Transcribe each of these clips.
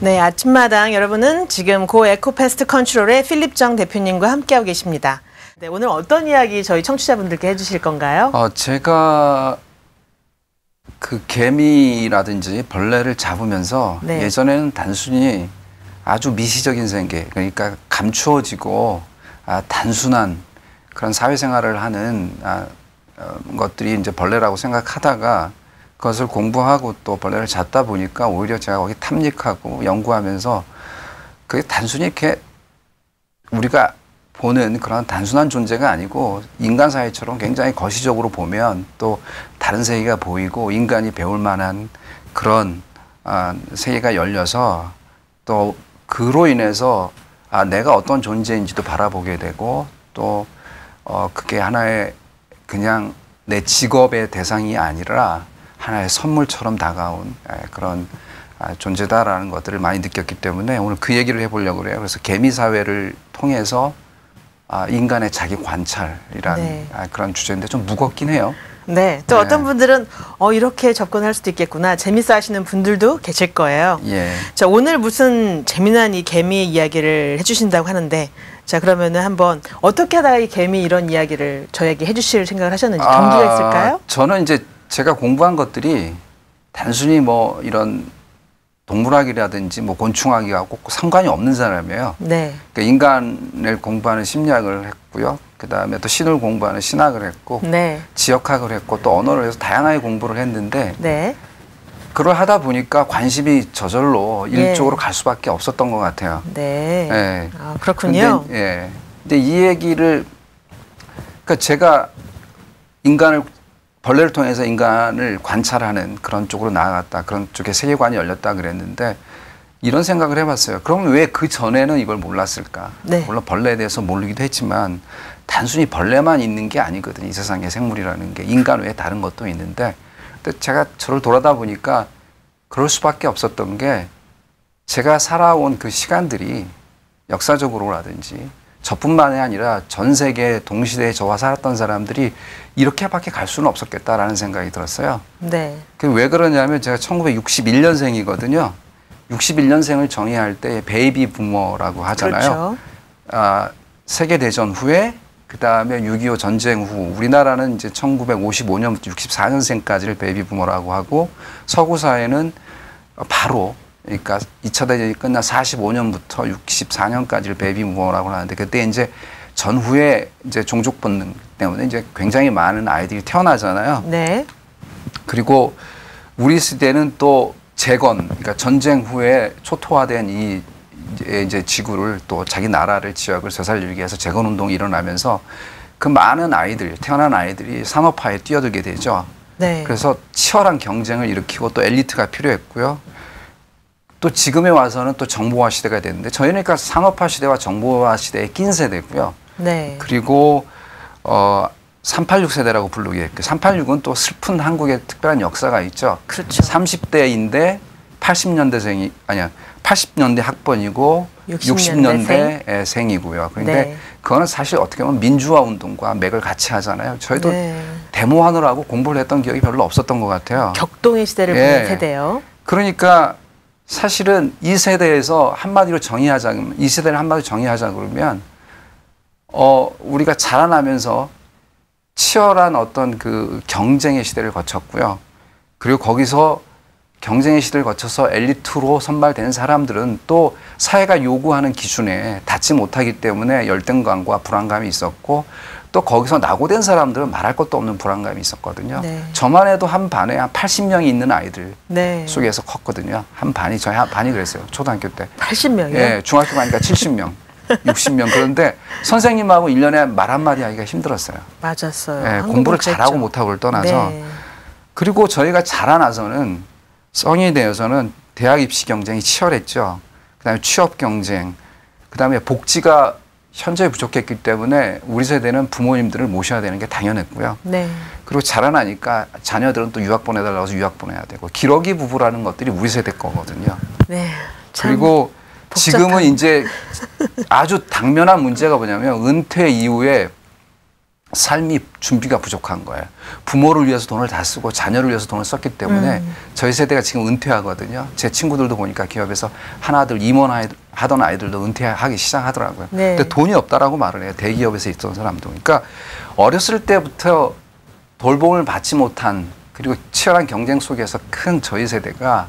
네, 아침마당 여러분은 지금 고 에코패스트 컨트롤의 필립정 대표님과 함께하고 계십니다. 네, 오늘 어떤 이야기 저희 청취자분들께 해주실 건가요? 제가 그 개미라든지 벌레를 잡으면서 네. 예전에는 단순히 아주 미시적인 세계, 그러니까 감추어지고 단순한 그런 사회생활을 하는 것들이 이제 벌레라고 생각하다가 그것을 공부하고 또 벌레를 잡다 보니까 오히려 제가 거기 탐닉하고 연구하면서 그게 단순히 이렇게 우리가 보는 그런 단순한 존재가 아니고 인간 사회처럼 굉장히 거시적으로 보면 또 다른 세계가 보이고 인간이 배울 만한 그런 세계가 열려서 또 그로 인해서 내가 어떤 존재인지도 바라보게 되고 또 그게 하나의 그냥 내 직업의 대상이 아니라 하나의 선물처럼 다가온 그런 존재다라는 것들을 많이 느꼈기 때문에 오늘 그 얘기를 해보려고 그래요. 그래서 개미 사회를 통해서 인간의 자기 관찰이라는 네. 그런 주제인데 좀 무겁긴 해요. 네, 또 어떤 분들은 이렇게 접근할 수도 있겠구나 재밌어 하시는 분들도 계실 거예요. 예. 자, 오늘 무슨 재미난 이 개미 이야기를 해주신다고 하는데 자, 그러면은 한번 어떻게 하다가 이 개미 이런 이야기를 저에게 해주실 생각을 하셨는지 동기가 있을까요? 저는 이제 제가 공부한 것들이 단순히 뭐 이런 동물학이라든지 뭐 곤충학이하고 상관이 없는 사람이에요. 네. 그러니까 인간을 공부하는 심리학을 했고요. 그 다음에 또 신을 공부하는 신학을 했고, 네. 지역학을 했고, 또 언어를 해서 다양하게 공부를 했는데, 네. 그걸 하다 보니까 관심이 저절로 일쪽으로 갈 수밖에 없었던 것 같아요. 네. 네. 그렇군요. 근데 이 얘기를, 그러니까 제가 벌레를 통해서 인간을 관찰하는 그런 쪽으로 나아갔다. 그런 쪽에 세계관이 열렸다 그랬는데 이런 생각을 해봤어요. 그럼 왜 그 전에는 이걸 몰랐을까? 네. 물론 벌레에 대해서 모르기도 했지만 단순히 벌레만 있는 게 아니거든요. 이 세상에 생물이라는 게 인간 외에 다른 것도 있는데 근데 제가 저를 돌아다 보니까 그럴 수밖에 없었던 게 제가 살아온 그 시간들이 역사적으로라든지 저뿐만이 아니라 전 세계 동시대에 저와 살았던 사람들이 이렇게밖에 갈 수는 없었겠다라는 생각이 들었어요. 네. 왜 그러냐면 제가 1961년생이거든요. 61년생을 정의할 때 베이비 부머라고 하잖아요. 그렇죠. 세계대전 후에 그다음에 6.25 전쟁 후 우리나라는 이제 1955년부터 64년생까지를 베이비 부머라고 하고 서구 사회는 바로 그러니까 2차 대전이 끝나 45년부터 64년까지를 베이비 부머라고 하는데 그때 이제 전후에 이제 종족 본능 때문에 이제 굉장히 많은 아이들이 태어나잖아요. 네. 그리고 우리 시대는 또 재건, 그러니까 전쟁 후에 초토화된 이 이제 지구를 또 자기 나라를 지역을 되살리기 위해서 재건 운동이 일어나면서 그 많은 아이들, 태어난 아이들이 산업화에 뛰어들게 되죠. 네. 그래서 치열한 경쟁을 일으키고 또 엘리트가 필요했고요. 또 지금에 와서는 또 정보화 시대가 됐는데 저희는 그러니까 산업화 시대와 정보화 시대에 낀 세대고요. 네. 그리고 386 세대라고 부르게 386은 또 슬픈 한국의 특별한 역사가 있죠. 그렇죠. 30대인데 80년대 학번이고 60년대 생이고요. 그런데 네. 그거는 사실 어떻게 보면 민주화 운동과 맥을 같이 하잖아요. 저희도 네. 데모하느라고 공부를 했던 기억이 별로 없었던 것 같아요. 격동의 시대를 보낸 세대요. 그러니까 사실은 이 세대에서 한마디로 정의하자면 이 세대를 한마디로 정의하자 그러면 우리가 자라나면서 치열한 어떤 그 경쟁의 시대를 거쳤고요. 그리고 거기서 경쟁의 시대를 거쳐서 엘리트로 선발된 사람들은 또 사회가 요구하는 기준에 닿지 못하기 때문에 열등감과 불안감이 있었고 또 거기서 낙오된 사람들은 말할 것도 없는 불안감이 있었거든요. 네. 저만 해도 한 반에 한 80명이 있는 아이들 네. 속에서 컸거든요. 저희 한 반이 그랬어요. 초등학교 때. 80명이요? 예, 중학교 가니까 70명, 60명. 그런데 선생님하고 1년에 말 한마디 하기가 힘들었어요. 맞았어요. 예, 공부를 잘하고 못하고를 떠나서. 네. 그리고 저희가 자라나서는 성인이 되어서는 대학 입시 경쟁이 치열했죠. 그다음에 취업 경쟁, 그다음에 복지가 현저히 부족했기 때문에 우리 세대는 부모님들을 모셔야 되는 게 당연했고요. 네. 그리고 자라나니까 자녀들은 또 유학 보내달라고 해서 유학 보내야 되고 기러기 부부라는 것들이 우리 세대 거거든요. 네. 그리고 지금은 이제 아주 당면한 문제가 뭐냐면 은퇴 이후에 삶이 준비가 부족한 거예요. 부모를 위해서 돈을 다 쓰고 자녀를 위해서 돈을 썼기 때문에 저희 세대가 지금 은퇴하거든요. 제 친구들도 보니까 기업에서 하나둘 임원 하던 아이들도 은퇴하기 시작하더라고요. 네. 근데 돈이 없다라고 말을 해요. 대기업에서 있던 사람도. 그러니까 어렸을 때부터 돌봄을 받지 못한 그리고 치열한 경쟁 속에서 큰 저희 세대가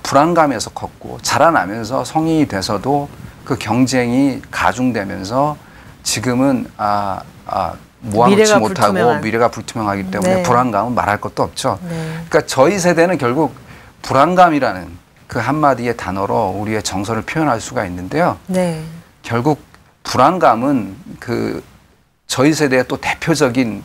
불안감에서 컸고 자라나면서 성인이 돼서도 그 경쟁이 가중되면서 지금은 모아놓지 못하고 미래가 불투명하기 때문에 네. 불안감은 말할 것도 없죠. 네. 그러니까 저희 세대는 결국 불안감이라는 그 한마디의 단어로 우리의 정서를 표현할 수가 있는데요. 네. 결국 불안감은 그 저희 세대의 또 대표적인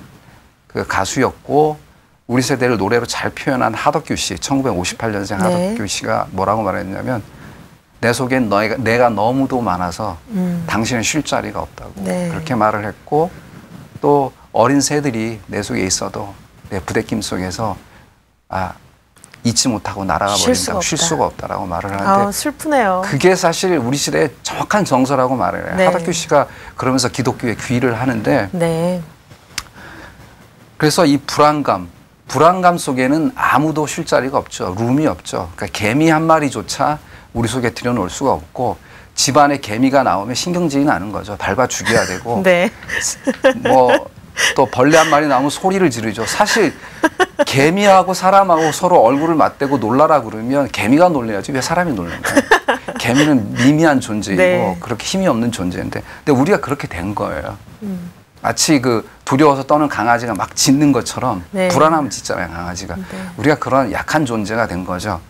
그 가수였고 우리 세대를 노래로 잘 표현한 하덕규 씨, 1958년생 네. 하덕규 씨가 뭐라고 말했냐면 내 속엔 내가 너무도 많아서 당신은 쉴 자리가 없다고 네. 그렇게 말을 했고 또 어린 새들이 내 속에 있어도 내 부대낌 속에서 잊지 못하고 날아가 버린다고 쉴 수가 없다라고 말을 하는데 슬프네요. 그게 사실 우리 시대의 정확한 정서라고 말을 해요. 네. 하덕규 씨가 그러면서 기독교에 귀의를 하는데 네. 그래서 이 불안감 속에는 아무도 쉴 자리가 없죠. 룸이 없죠. 그러니까 개미 한 마리조차 우리 속에 들여놓을 수가 없고 집안에 개미가 나오면 신경질이 나는 거죠. 밟아 죽여야 되고 네. 뭐 또 벌레 한 마리 나오면 소리를 지르죠. 사실 개미하고 사람하고 서로 얼굴을 맞대고 놀라라 그러면 개미가 놀래야지 왜 사람이 놀란가요? 개미는 미미한 존재이고 네. 그렇게 힘이 없는 존재인데 근데 우리가 그렇게 된 거예요. 마치 그 두려워서 떠는 강아지가 막 짖는 것처럼 네. 불안하면 짖잖아요, 강아지가. 네. 우리가 그런 약한 존재가 된 거죠.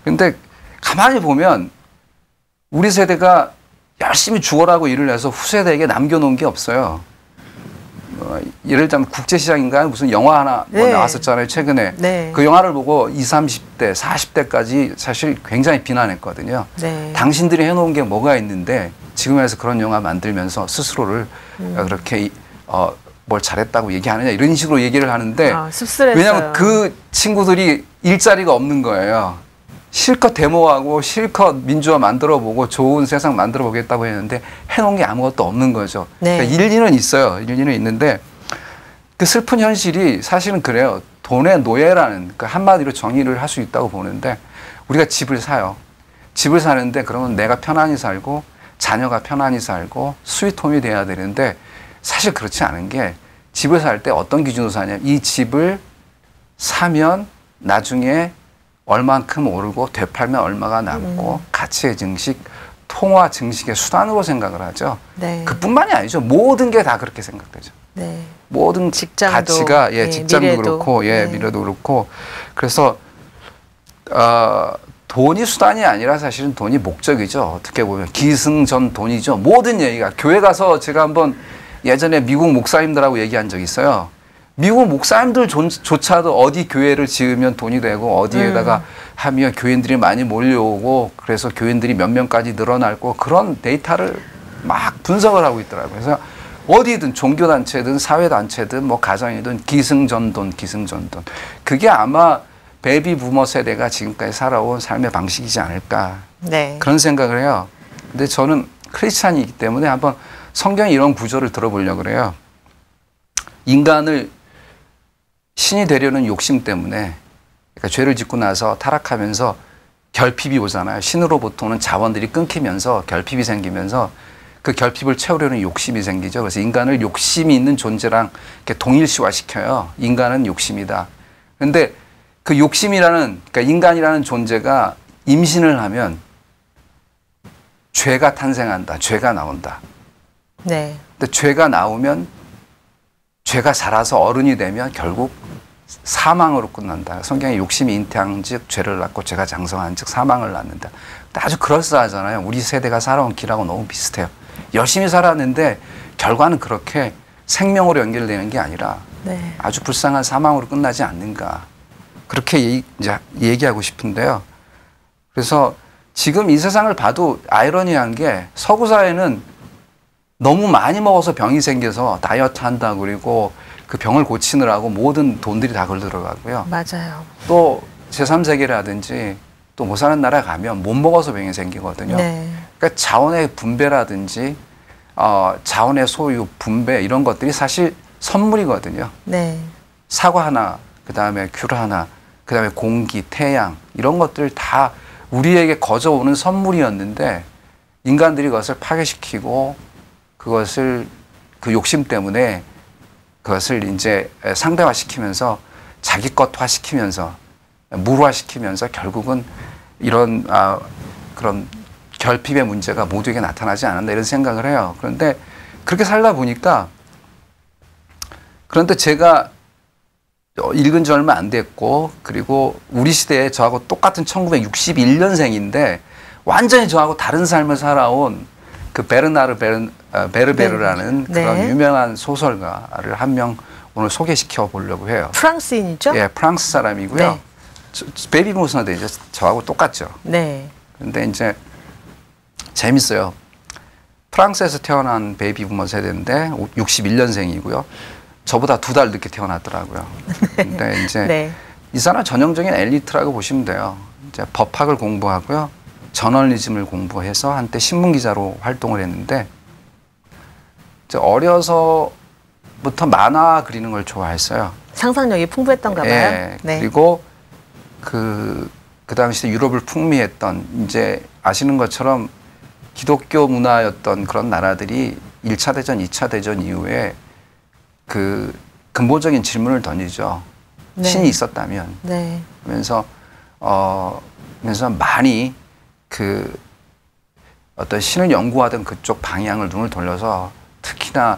근데 가만히 보면 우리 세대가 열심히 죽어라고 일을 해서 후세대에게 남겨놓은 게 없어요. 예를 들면 국제시장인가 무슨 영화 하나 뭐 네. 나왔었잖아요, 최근에. 네. 그 영화를 보고 20, 30대, 40대까지 사실 굉장히 비난했거든요. 네. 당신들이 해놓은 게 뭐가 있는데 지금에서 그런 영화 만들면서 스스로를 그렇게 뭘 잘했다고 얘기하느냐 이런 식으로 얘기를 하는데 씁쓸했어요. 왜냐하면 그 친구들이 일자리가 없는 거예요. 실컷 데모하고 실컷 민주화 만들어보고 좋은 세상 만들어보겠다고 했는데 해놓은 게 아무것도 없는 거죠. 네. 그러니까 일리는 있어요. 일리는 있는데 그 슬픈 현실이 사실은 그래요. 돈의 노예라는 그 한마디로 정의를 할 수 있다고 보는데 우리가 집을 사요. 집을 사는데 그러면 내가 편안히 살고 자녀가 편안히 살고 스위트홈이 돼야 되는데 사실 그렇지 않은 게 집을 살 때 어떤 기준으로 사냐. 이 집을 사면 나중에 얼만큼 오르고 되팔면 얼마가 남고 가치의 증식, 통화 증식의 수단으로 생각을 하죠. 네. 그뿐만이 아니죠. 모든 게 다 그렇게 생각되죠. 네. 모든 직장도, 가치가 직장도 미래도. 그렇고 미래도 그렇고 그래서 돈이 수단이 아니라 사실은 돈이 목적이죠. 어떻게 보면 기승전 돈이죠. 모든 얘기가 교회 가서 제가 한번 예전에 미국 목사님들하고 얘기한 적이 있어요. 미국 목사님들조차도 어디 교회를 지으면 돈이 되고 어디에다가 하면 교인들이 많이 몰려오고 그래서 교인들이 몇 명까지 늘어날고 그런 데이터를 막 분석을 하고 있더라고요. 그래서 어디든 종교단체든 사회단체든 뭐 가정이든 기승전돈. 그게 아마 베이비 부머 세대가 지금까지 살아온 삶의 방식이지 않을까. 네. 그런 생각을 해요. 근데 저는 크리스찬이기 때문에 한번 성경의 이런 구조를 들어보려고 그래요. 인간을 신이 되려는 욕심 때문에 그러니까 죄를 짓고 나서 타락하면서 결핍이 오잖아요. 신으로부터는 자원들이 끊기면서 결핍이 생기면서 그 결핍을 채우려는 욕심이 생기죠. 그래서 인간을 욕심이 있는 존재랑 이렇게 동일시화시켜요. 인간은 욕심이다. 그런데 그 욕심이라는 그러니까 인간이라는 존재가 임신을 하면 죄가 탄생한다. 죄가 나온다. 네. 근데 죄가 나오면 죄가 자라서 어른이 되면 결국 사망으로 끝난다. 성경에 욕심이 잉태한즉 죄를 낳고 죄가 장성한즉 사망을 낳는다. 근데 아주 그럴싸하잖아요. 우리 세대가 살아온 길하고 너무 비슷해요. 열심히 살았는데 결과는 그렇게 생명으로 연결되는 게 아니라 네. 아주 불쌍한 사망으로 끝나지 않는가. 그렇게 이제 얘기하고 싶은데요. 그래서 지금 이 세상을 봐도 아이러니한 게 서구 사회는 너무 많이 먹어서 병이 생겨서 다이어트 한다고 그리고 그 병을 고치느라고 모든 돈들이 다 걸려 들어가고요. 맞아요. 또 제3세계라든지 또 못 사는 나라 가면 못 먹어서 병이 생기거든요. 네. 그러니까 자원의 분배라든지 자원의 소유, 분배 이런 것들이 사실 선물이거든요. 네. 사과 하나, 그 다음에 귤 하나, 그 다음에 공기, 태양 이런 것들 다 우리에게 거저오는 선물이었는데 인간들이 그것을 파괴시키고 그것을 그 욕심 때문에 그것을 이제 상대화시키면서 자기 것화시키면서 물화시키면서 결국은 이런 그런 결핍의 문제가 모두에게 나타나지 않았나 이런 생각을 해요. 그런데 그렇게 살다 보니까 그런데 제가 읽은 지 얼마 안 됐고 그리고 우리 시대에 저하고 똑같은 1961년생인데 완전히 저하고 다른 삶을 살아온 그 베르나르 베르베르라는 네. 그런 네. 유명한 소설가를 한 명 오늘 소개시켜 보려고 해요. 프랑스인이죠? 예, 프랑스 사람이고요. 네. 베이비 부머 세대 이제 저하고 똑같죠. 네. 근데 이제 재밌어요. 프랑스에서 태어난 베이비 부머 세대인데 61년생이고요. 저보다 2달 늦게 태어났더라고요. 근데 이제 네. 이 사람 전형적인 엘리트라고 보시면 돼요. 이제 법학을 공부하고요. 저널리즘을 공부해서 한때 신문 기자로 활동을 했는데 이제 어려서부터 만화 그리는 걸 좋아했어요. 상상력이 풍부했던가 봐요. 예. 네. 그리고 그 당시에 유럽을 풍미했던 이제 아시는 것처럼 기독교 문화였던 그런 나라들이 1차 대전, 2차 대전 이후에 그 근본적인 질문을 던지죠. 네. 신이 있었다면. 네. 그러면서 많이 그 어떤 신을 연구하던 그쪽 방향을 눈을 돌려서 특히나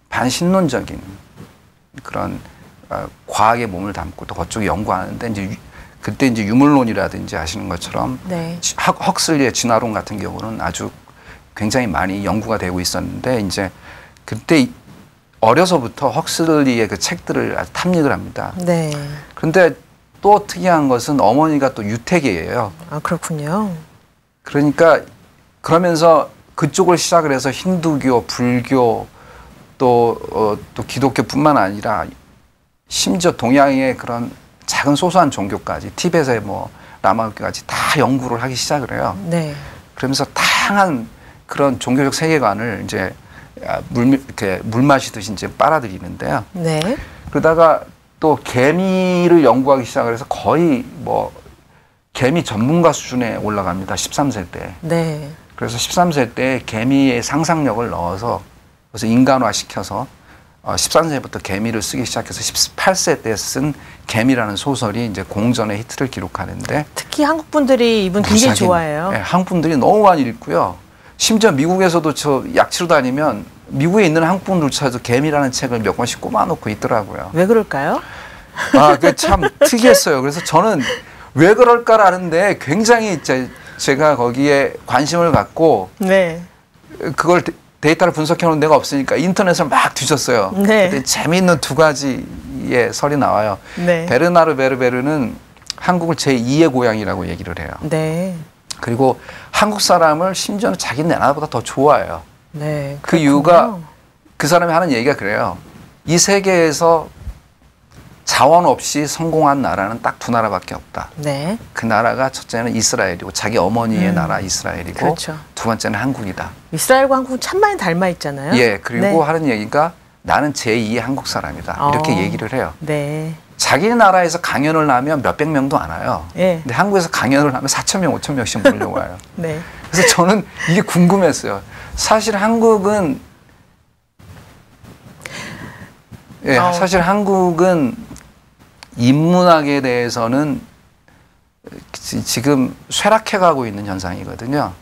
반신론적인 그런 과학에 몸을 담고 또 그쪽에 연구하는데 이제 그때 이제 유물론이라든지 아시는 것처럼 네. 헉슬리의 진화론 같은 경우는 아주 굉장히 많이 연구가 되고 있었는데 이제 그때 어려서부터 헉슬리의 그 책들을 아주 탐닉을 합니다. 네. 그런데 또 특이한 것은 어머니가 또 유태계예요. 아, 그렇군요. 그러니까 그러면서 그쪽을 시작을 해서 힌두교, 불교 또 기독교뿐만 아니라 심지어 동양의 그런 작은 소소한 종교까지 티벳의 뭐 라마교까지 다 연구를 하기 시작을 해요. 네. 그러면서 다양한 그런 종교적 세계관을 이제 이렇게 물 마시듯이 이제 빨아들이는데요. 네. 그러다가 또 개미를 연구하기 시작을 해서 거의 뭐 개미 전문가 수준에 올라갑니다. 13세 때. 네. 그래서 13세 때 개미의 상상력을 넣어서 그래서 인간화시켜서 13세부터 개미를 쓰기 시작해서 18세 때 쓴 개미라는 소설이 이제 공전의 히트를 기록하는데 특히 한국 분들이 이분 굉장히 좋아해요. 네, 한국 분들이 너무 많이 읽고요. 심지어 미국에서도 저 약치로 다니면 미국에 있는 한국 분들조차도 개미라는 책을 몇 권씩 꼽아놓고 있더라고요. 왜 그럴까요? 그게 참 특이했어요. 그래서 저는 왜 그럴까라는데 굉장히 제가 거기에 관심을 갖고 네. 그걸 데이터를 분석해 놓은 데가 없으니까 인터넷을 막 뒤졌어요. 네. 그때 재미있는 2가지의 설이 나와요. 네. 베르나르 베르베르는 한국을 제2의 고향이라고 얘기를 해요. 네. 그리고 한국 사람을 심지어는 자기 나라보다 더 좋아해요. 네. 그 이유가 그 사람이 하는 얘기가 그래요. 이 세계에서 자원 없이 성공한 나라는 딱 2나라밖에 없다. 네. 그 나라가 첫째는 이스라엘이고 자기 어머니의 나라 이스라엘이고 그렇죠. 2번째는 한국이다. 이스라엘과 한국은 참 많이 닮아 있잖아요. 예, 그리고 네. 하는 얘기가 나는 제2의 한국 사람이다. 이렇게 얘기를 해요. 네. 자기 나라에서 강연을 하면 몇백 명도 안 와요. 예. 근데 한국에서 강연을 하면 4,000명, 5,000명씩 몰려와요. 네. 그래서 저는 이게 궁금했어요. 사실 한국은 사실 한국은 인문학에 대해서는 지금 쇠락해가고 있는 현상이거든요.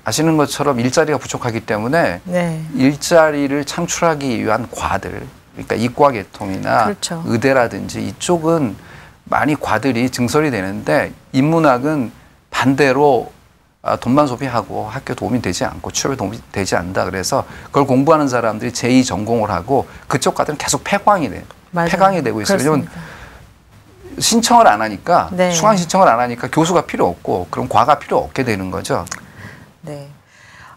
아시는 것처럼 일자리가 부족하기 때문에 네. 일자리를 창출하기 위한 과들, 그러니까 이과계통이나 그렇죠. 의대라든지 이쪽은 많이 과들이 증설이 되는데 인문학은 반대로 돈만 소비하고 학교 도움이 되지 않고 취업에 도움이 되지 않는다. 그래서 그걸 공부하는 사람들이 제2 전공을 하고 그쪽 과들은 계속 폐광이 돼요. 맞아요. 폐광이 되고 있어요. 그렇습니다. 왜냐면 신청을 안 하니까 네. 수강 신청을 안 하니까 교수가 필요 없고 그럼 과가 필요 없게 되는 거죠. 네.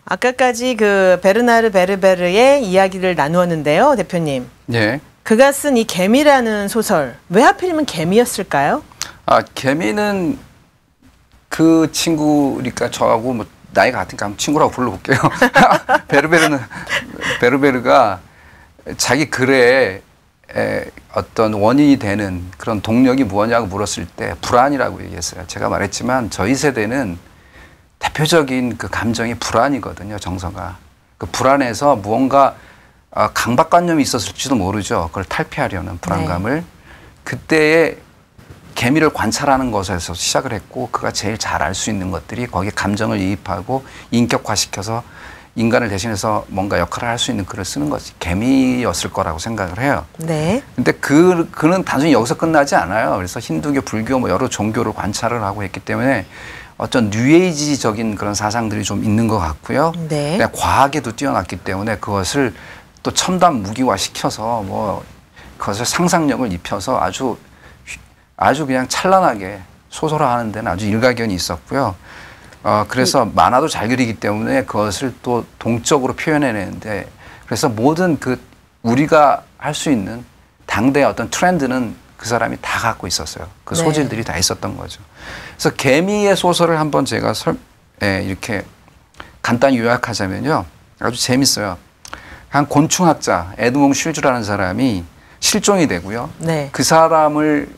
아까까지 그 베르나르 베르베르의 이야기를 나누었는데요, 대표님. 예. 그가 쓴 이 개미라는 소설, 왜 하필이면 개미였을까요? 개미는 그 친구니까 저하고 뭐 나이가 같으니까 한번 친구라고 불러볼게요. 베르베르가 자기 글에 어떤 원인이 되는 그런 동력이 무엇이냐고 물었을 때 불안이라고 얘기했어요. 제가 말했지만 저희 세대는 대표적인 그 감정이 불안이거든요. 정서가. 그 불안에서 무언가 강박관념이 있었을지도 모르죠. 그걸 탈피하려는 불안감을. 네. 그때에 개미를 관찰하는 것에서 시작을 했고 그가 제일 잘 알 수 있는 것들이 거기에 감정을 이입하고 인격화시켜서 인간을 대신해서 뭔가 역할을 할 수 있는 글을 쓰는 것이 개미였을 거라고 생각을 해요. 네. 근데 그는 단순히 여기서 끝나지 않아요. 그래서 힌두교, 불교 뭐 여러 종교를 관찰을 하고 했기 때문에 어떤 뉴에이지적인 그런 사상들이 좀 있는 것 같고요. 네. 과학에도 뛰어났기 때문에 그것을 또 첨단 무기화 시켜서 뭐 그것을 상상력을 입혀서 아주 그냥 찬란하게 소설화하는 데는 아주 일가견이 있었고요. 그래서 만화도 잘 그리기 때문에 그것을 또 동적으로 표현해내는데 그래서 모든 우리가 할 수 있는 당대의 어떤 트렌드는 그 사람이 다 갖고 있었어요. 그 소질들이 다 있었던 거죠. 그래서 개미의 소설을 한번 제가 이렇게 간단히 요약하자면요. 아주 재밌어요. 한 곤충학자 에드몽 슐즈라는 사람이 실종이 되고요. 네. 그 사람을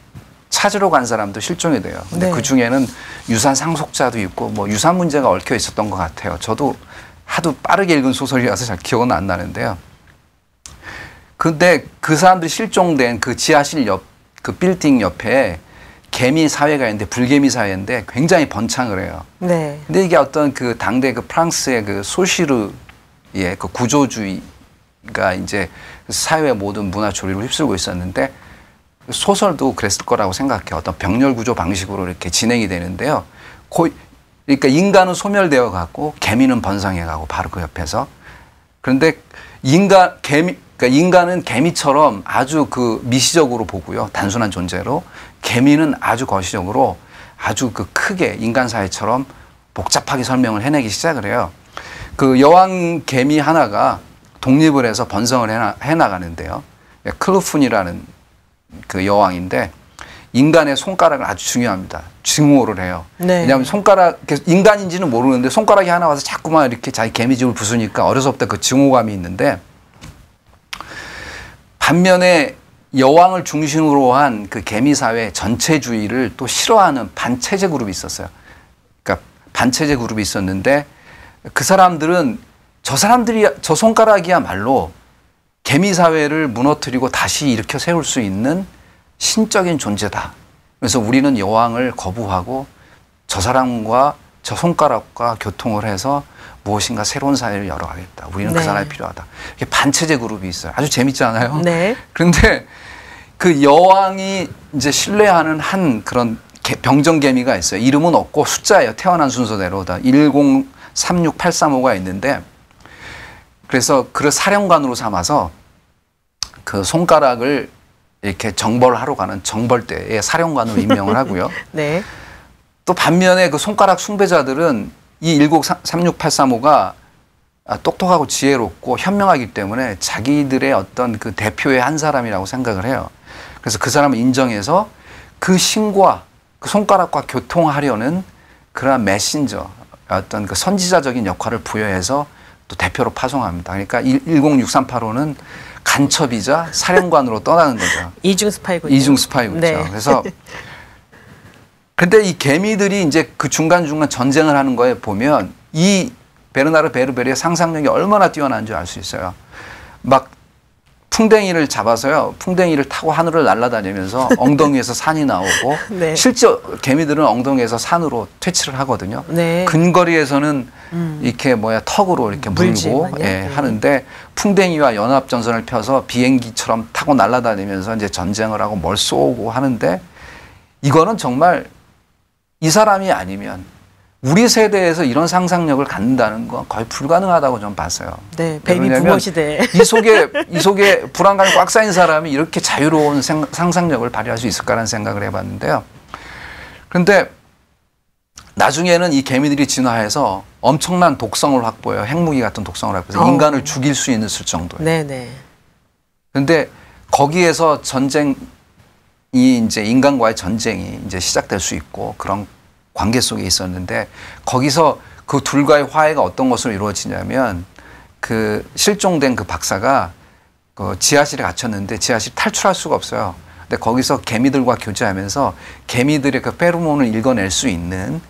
찾으러 간 사람도 실종이 돼요. 근데 그 중에는 유산 상속자도 있고 뭐 유산 문제가 얽혀 있었던 것 같아요. 저도 하도 빠르게 읽은 소설이라서 잘 기억은 안 나는데요. 근데 그 사람들이 실종된 그 지하실 그 빌딩 옆에 개미 사회가 있는데 불개미 사회인데 굉장히 번창을 해요. 네. 근데 이게 어떤 그 당대 그 프랑스의 그 소시르의 그 구조주의가 이제 사회의 모든 문화 조리를 휩쓸고 있었는데 소설도 그랬을 거라고 생각해요. 어떤 병렬 구조 방식으로 이렇게 진행이 되는데요. 그러니까 인간은 소멸되어 가고 개미는 번성해 가고 바로 그 옆에서. 그런데 그러니까 인간은 개미처럼 아주 그 미시적으로 보고요. 단순한 존재로. 개미는 아주 거시적으로 아주 그 크게 인간 사회처럼 복잡하게 설명을 해내기 시작을 해요. 그 여왕 개미 하나가 독립을 해서 번성을 해나가는데요. 클루푼이라는 그 여왕인데 인간의 손가락을 아주 중요합니다. 증오를 해요. 네. 왜냐하면 인간인지는 모르는데 손가락이 하나 와서 자꾸만 이렇게 자기 개미집을 부수니까 어려서부터 그 증오감이 있는데 반면에 여왕을 중심으로 한 그 개미 사회 전체주의를 또 싫어하는 반체제 그룹이 있었어요. 그러니까 반체제 그룹이 있었는데 그 사람들은 저 손가락이야말로 개미 사회를 무너뜨리고 다시 일으켜 세울 수 있는 신적인 존재다. 그래서 우리는 여왕을 거부하고 저 사람과 저 손가락과 교통을 해서 무엇인가 새로운 사회를 열어가겠다. 우리는 그 사람이 필요하다. 이게 반체제 그룹이 있어요. 아주 재밌지 않아요? 네. 그런데 그 여왕이 이제 신뢰하는 한 그런 병정개미가 있어요. 이름은 없고 숫자예요. 태어난 순서대로 다 1036835가 있는데 그래서 그를 사령관으로 삼아서 그 손가락을 이렇게 정벌하러 가는 정벌대의 사령관으로 임명을 하고요. 네. 또 반면에 그 손가락 숭배자들은 이 1036835가 똑똑하고 지혜롭고 현명하기 때문에 자기들의 어떤 그 대표의 한 사람이라고 생각을 해요. 그래서 그 사람을 인정해서 그 신과 그 손가락과 교통하려는 그러한 메신저, 어떤 그 선지자적인 역할을 부여해서 또 대표로 파송합니다. 그러니까 106385는 간첩이자 사령관으로 떠나는 거죠. 이중 스파이군요. 이중 스파이군요. 네. 그래서 근데 이 개미들이 이제 그 중간중간 전쟁을 하는 거에 보면 이 베르나르 베르베르의 상상력이 얼마나 뛰어난지 알 수 있어요. 막 풍뎅이를 잡아서요. 풍뎅이를 타고 하늘을 날아다니면서 엉덩이에서 산이 나오고 네. 실제 개미들은 엉덩이에서 산으로 퇴치를 하거든요. 네. 근거리에서는 이렇게 턱으로 이렇게 물고 하는데 풍뎅이와 연합전선을 펴서 비행기처럼 타고 날아다니면서 이제 전쟁을 하고 뭘 쏘고 하는데 이거는 정말 이 사람이 아니면 우리 세대에서 이런 상상력을 갖는다는 건 거의 불가능하다고 저는 봤어요. 네, 베이비 부모 시대. 이 속에 불안감이 꽉 쌓인 사람이 이렇게 자유로운 상상력을 발휘할 수 있을까라는 생각을 해봤는데요. 그런데 나중에는 이 개미들이 진화해서 엄청난 독성을 확보해요. 핵무기 같은 독성을 확보해서 인간을 죽일 수 있는 정도예요. 네네. 그런데 거기에서 전쟁이 이제 인간과의 전쟁이 이제 시작될 수 있고 그런 관계 속에 있었는데 거기서 그 둘과의 화해가 어떤 것으로 이루어지냐면 그 실종된 그 박사가 그 지하실에 갇혔는데 지하실 탈출할 수가 없어요. 근데 거기서 개미들과 교제하면서 개미들의 그 페로몬을 읽어낼 수 있는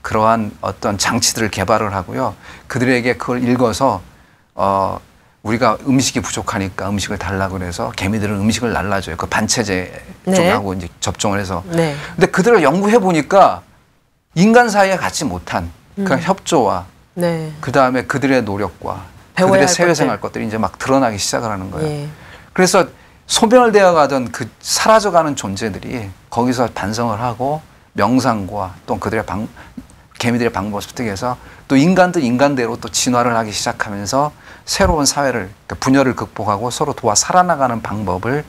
그러한 어떤 장치들을 개발을 하고요. 그들에게 그걸 읽어서 우리가 음식이 부족하니까 음식을 달라고 그래서 개미들은 음식을 날라줘요. 그 반체제 쪽하고 이제 접종을 해서. 네. 근데 그들을 연구해 보니까 인간 사이에 갖지 못한 그 협조와 네. 그 다음에 그들의 노력과 그들의 사회생활 것들이 이제 막 드러나기 시작을 하는 거예요. 예. 그래서 소멸되어 가던 그 사라져가는 존재들이 거기서 반성을 하고 명상과 또 그들의 개미들의 방법을 습득해서 또 인간도 인간대로 또 진화를 하기 시작하면서 새로운 사회를 분열을 극복하고 서로 도와 살아나가는 방법을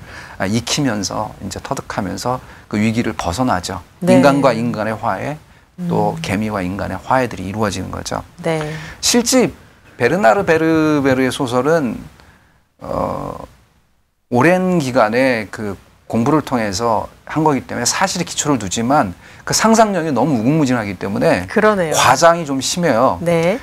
익히면서 이제 터득하면서 그 위기를 벗어나죠. 네. 인간과 인간의 화해 또 개미와 인간의 화해들이 이루어지는 거죠. 네. 실제 베르나르 베르베르의 소설은 오랜 기간의 그 공부를 통해서 한 거기 때문에 사실에 기초를 두지만 그 상상력이 너무 무궁무진하기 때문에 그러네요. 과장이 좀 심해요. 네.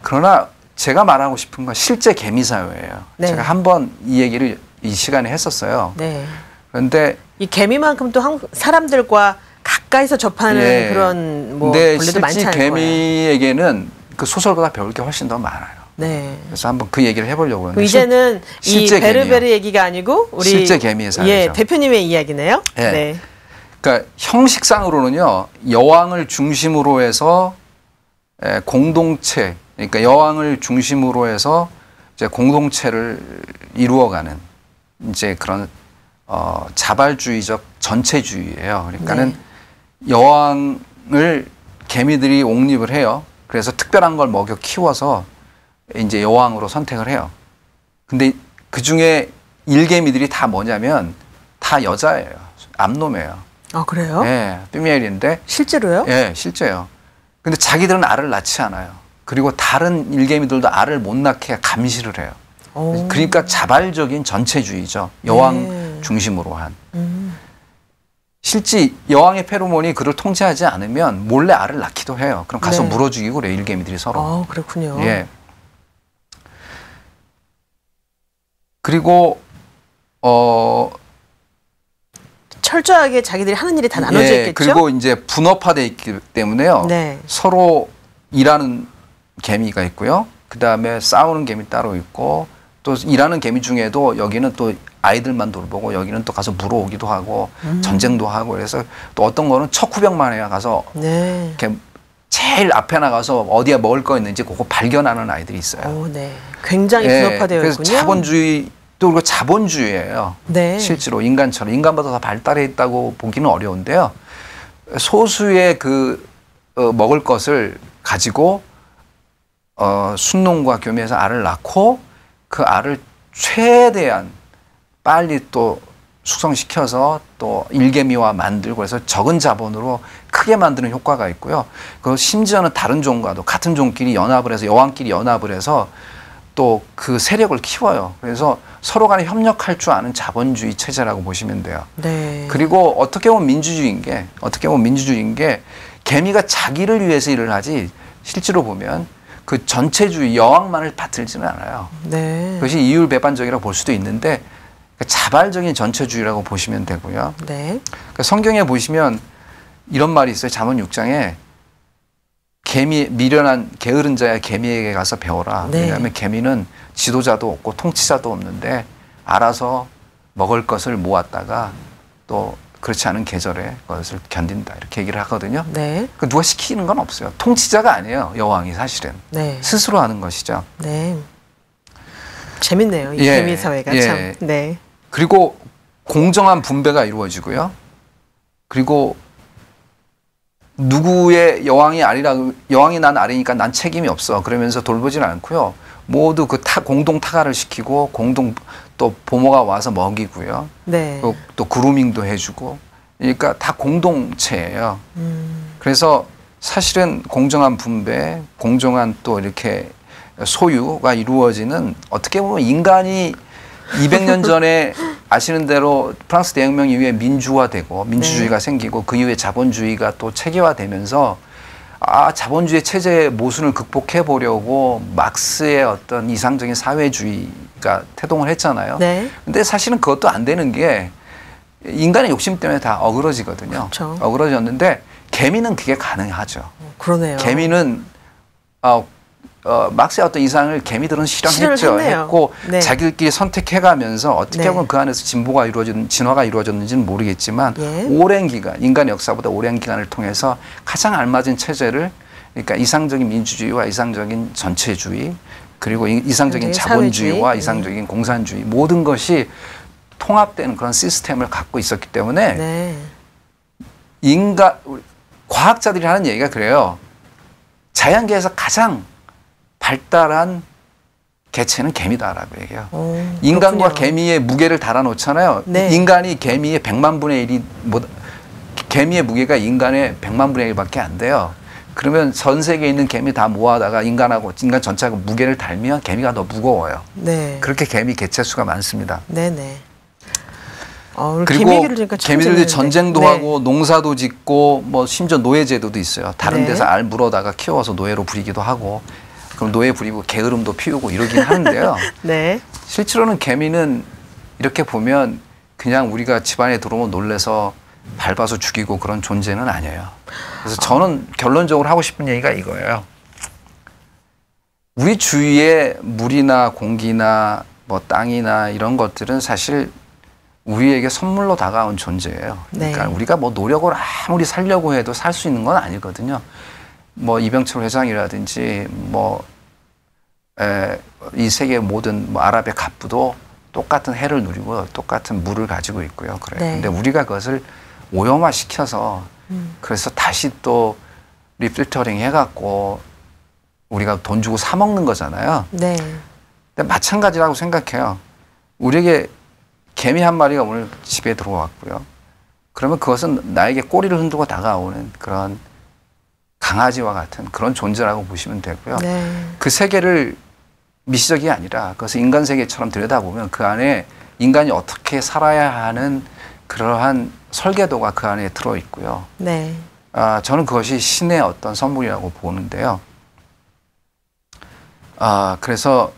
그러나 제가 말하고 싶은 건 실제 개미 사회예요. 네. 제가 한번 이 얘기를 이 시간에 했었어요. 네. 그런데 이 개미만큼 또 사람들과 가까이서 접하는 예. 그런 뭐 근데 벌레도 많지 실제 않을 거예요. 개미에게는 그 소설보다 배울 게 훨씬 더 많아요. 네. 그래서 한번 그 얘기를 해보려고 하는데 이제는 이 실제 베르베르 개미요. 얘기가 아니고 우리 실제 개미의 사회죠. 예, 대표님의 이야기네요. 예. 네. 그러니까 형식상으로는요, 여왕을 중심으로 해서 공동체, 그러니까 여왕을 중심으로 해서 이제 공동체를 이루어가는 이제 그런 자발주의적 전체주의예요. 그러니까는 여왕을 개미들이 옹립을 해요. 그래서 특별한 걸 먹여 키워서 이제 여왕으로 선택을 해요. 근데 그 중에 일개미들이 다 뭐냐면 다 여자예요. 암놈이에요. 아, 그래요? 예, 피메일인데. 실제로요? 예, 실제요. 근데 자기들은 알을 낳지 않아요. 그리고 다른 일개미들도 알을 못 낳게 감시를 해요. 오. 그러니까 자발적인 전체주의죠. 여왕 중심으로 한. 실제 여왕의 페로몬이 그를 통제하지 않으면 몰래 알을 낳기도 해요. 그럼 가서 네. 물어 죽이고 그래요, 일개미들이 서로. 아, 그렇군요. 예. 그리고 철저하게 자기들이 하는 일이 다 나눠져 예, 있겠죠? 그리고 이제 분업화되어 있기 때문에요. 네. 서로 일하는 개미가 있고요. 그 다음에 싸우는 개미 따로 있고, 또 일하는 개미 중에도 여기는 또 아이들만 돌보고 여기는 또 가서 물어오기도 하고 전쟁도 하고, 그래서 또 어떤 거는 첫 구병만 해야 가서 네. 이렇게 제일 앞에 나가서 어디에 먹을 거 있는지 그거 발견하는 아이들이 있어요. 오, 네. 굉장히 예, 분업화되어 그래서 있군요. 자본주의 또 그리고 자본주의예요. 네. 실제로 인간처럼 인간보다 더 발달해 있다고 보기는 어려운데요. 소수의 그 먹을 것을 가지고 순농과 교미해서 알을 낳고 그 알을 최대한 빨리 또 숙성시켜서 또 일개미와 만들고 그래서 적은 자본으로 크게 만드는 효과가 있고요. 그 심지어는 다른 종과도 같은 종끼리 연합을 해서 여왕끼리 연합을 해서 또 그 세력을 키워요. 그래서 서로 간에 협력할 줄 아는 자본주의 체제라고 보시면 돼요. 네. 그리고 어떻게 보면 민주주의인 게 개미가 자기를 위해서 일을 하지 실제로 보면 그 전체주의 여왕만을 받들지는 않아요. 네. 그것이 이율배반적이라고 볼 수도 있는데 자발적인 전체주의라고 보시면 되고요. 네. 그러니까 성경에 보시면 이런 말이 있어요. 잠언 6장에 미련한 게으른 자야 개미에게 가서 배워라. 네. 왜냐하면 개미는 지도자도 없고 통치자도 없는데 알아서 먹을 것을 모았다가 또 그렇지 않은 계절에 그것을 견딘다. 이렇게 얘기를 하거든요. 네. 그 누가 시키는 건 없어요. 통치자가 아니에요. 여왕이 사실은. 네. 스스로 하는 것이죠. 네. 재밌네요. 이 예, 개미 사회가 예. 참. 네. 그리고 공정한 분배가 이루어지고요. 그리고 누구의 여왕이 난 아래니까 난 책임이 없어. 그러면서 돌보진 않고요. 모두 그 공동 타가를 시키고 공동 또 보모가 와서 먹이고요. 네. 또 그루밍도 해주고. 그러니까 다 공동체예요. 그래서 사실은 공정한 분배, 공정한 또 이렇게 소유가 이루어지는 어떻게 보면 인간이 200년 전에 아시는 대로 프랑스 대혁명 이후에 민주화되고 민주주의가 생기고 그 이후에 자본주의가 또 체계화되면서 자본주의 체제의 모순을 극복해 보려고 막스의 어떤 이상적인 사회주의가 태동을 했잖아요. 네. 근데 사실은 그것도 안 되는 게 인간의 욕심 때문에 다 어그러지거든요. 그렇죠. 어그러졌는데 개미는 그게 가능하죠. 그러네요. 개미는 막스의 어떤 이상을 개미들은 실현했죠. 했고 네. 자기들끼리 선택해가면서 어떻게 네. 보면 그 안에서 진화가 이루어졌는지는 모르겠지만 예. 오랜 기간, 인간의 역사보다 오랜 기간을 통해서 가장 알맞은 체제를 그러니까 이상적인 민주주의와 이상적인 전체주의 그리고 이상적인 자본주의와 사회주의. 이상적인 공산주의 모든 것이 통합되는 그런 시스템을 갖고 있었기 때문에 네. 과학자들이 하는 얘기가 그래요. 자연계에서 가장 발달한 개체는 개미다라고 얘기해요. 인간과 그렇군요. 개미의 무게를 달아놓잖아요. 네. 인간이 개미의 100만 분의 1이 개미의 무게가 인간의 100만 분의 1밖에 안 돼요. 그러면 전 세계에 있는 개미 다 모아다가 인간 전체하고 무게를 달면 개미가 더 무거워요. 네. 그렇게 개미 개체 수가 많습니다. 네네. 그리고 개미들도 개미들이 전쟁도 네. 하고 농사도 짓고 뭐 심지어 노예제도도 있어요. 다른 네. 데서 알 물어다가 키워서 노예로 부리기도 하고 그럼 노예 부리고 게으름도 피우고 이러긴 하는데요. 네. 실제로는 개미는 이렇게 보면 그냥 우리가 집안에 들어오면 놀래서 밟아서 죽이고 그런 존재는 아니에요. 그래서 저는 결론적으로 하고 싶은 얘기가 이거예요. 우리 주위에 물이나 공기나 뭐 땅이나 이런 것들은 사실 우리에게 선물로 다가온 존재예요. 그러니까 네. 우리가 뭐 노력을 아무리 살려고 해도 살 수 있는 건 아니거든요. 뭐 이병철 회장이라든지 뭐 이 세계 모든 뭐 아랍의 갑부도 똑같은 해를 누리고 똑같은 물을 가지고 있고요. 그래요. 네. 근데 우리가 그것을 오염화시켜서 그래서 다시 또 리필터링 해갖고 우리가 돈 주고 사 먹는 거잖아요. 네. 근데 마찬가지라고 생각해요. 우리에게 개미 한 마리가 오늘 집에 들어왔고요. 그러면 그것은 나에게 꼬리를 흔들고 다가오는 그런 강아지와 같은 그런 존재라고 보시면 되고요. 네. 그 세계를 미시적이 아니라 그것을 인간 세계처럼 들여다보면 그 안에 인간이 어떻게 살아야 하는 그러한 설계도가 그 안에 들어있고요. 네. 저는 그것이 신의 어떤 선물이라고 보는데요. 그래서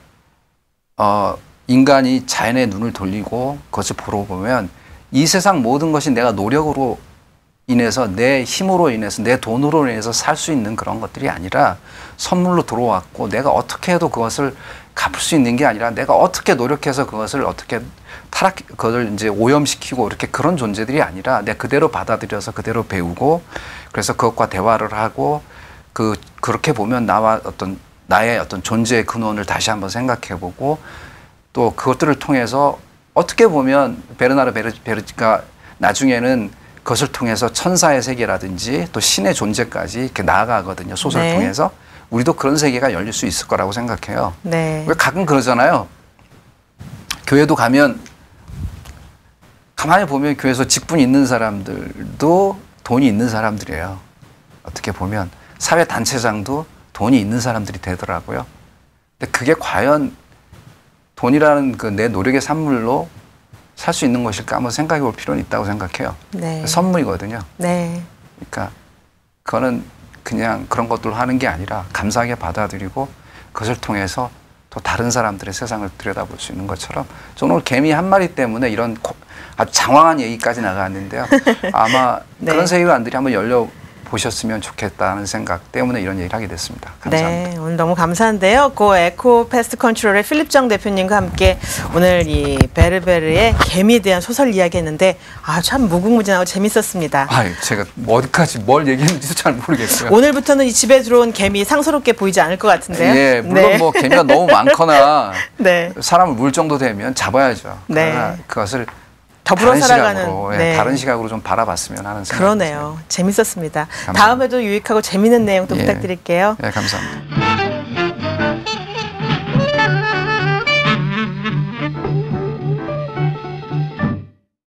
인간이 자연의 눈을 돌리고 그것을 보러 보면 이 세상 모든 것이 내가 노력으로 인해서 내 힘으로 인해서 내 돈으로 인해서 살 수 있는 그런 것들이 아니라 선물로 들어왔고 내가 어떻게 해도 그것을 갚을 수 있는 게 아니라 내가 어떻게 노력해서 그것을 어떻게 그걸 이제 오염시키고 이렇게 그런 존재들이 아니라 내가 그대로 받아들여서 그대로 배우고 그래서 그것과 대화를 하고 그렇게 보면 나의 어떤 존재의 근원을 다시 한번 생각해보고 또 그것들을 통해서 어떻게 보면 베르나르 베르니가 나중에는 그것을 통해서 천사의 세계라든지 또 신의 존재까지 이렇게 나아가거든요. 소설을 네. 통해서. 우리도 그런 세계가 열릴 수 있을 거라고 생각해요. 네. 왜 가끔 그러잖아요. 교회도 가면 가만히 보면 교회에서 직분 있는 사람들도 돈이 있는 사람들이에요. 어떻게 보면 사회단체장도 돈이 있는 사람들이 되더라고요. 근데 그게 과연 돈이라는 그 내 노력의 산물로 살 수 있는 것일까 한번 생각해 볼 필요는 있다고 생각해요. 네. 선물이거든요. 네. 그러니까 그거는 그냥 그런 것들을 하는 게 아니라 감사하게 받아들이고 그것을 통해서 또 다른 사람들의 세상을 들여다볼 수 있는 것처럼 저는 오늘 개미 한 마리 때문에 이런 아주 장황한 얘기까지 나갔는데요. 아마 네. 그런 세계관들이 한번 열려보셨으면 좋겠다는 생각 때문에 이런 얘기를 하게 됐습니다. 감사합니다. 네, 오늘 너무 감사한데요. 고 에코 패스트 컨트롤의 필립정 대표님과 함께 오늘 이 베르베르의 개미에 대한 소설 이야기했는데 참 무궁무진하고 재밌었습니다. 제가 어디까지 뭘 얘기했는지도 잘 모르겠고요. 오늘부터는 이 집에 들어온 개미 상스럽게 보이지 않을 것 같은데요. 예, 물론 네. 뭐 개미가 너무 많거나 네. 사람을 물 정도 되면 잡아야죠. 네. 그러나 그것을 더불어 다른 살아가는 시각으로, 네. 다른 시각으로 좀 바라봤으면 하는 생각이 그러네요. 재밌었습니다. 감사합니다. 다음에도 유익하고 재밌는 내용 또 예. 부탁드릴게요. 예, 감사합니다.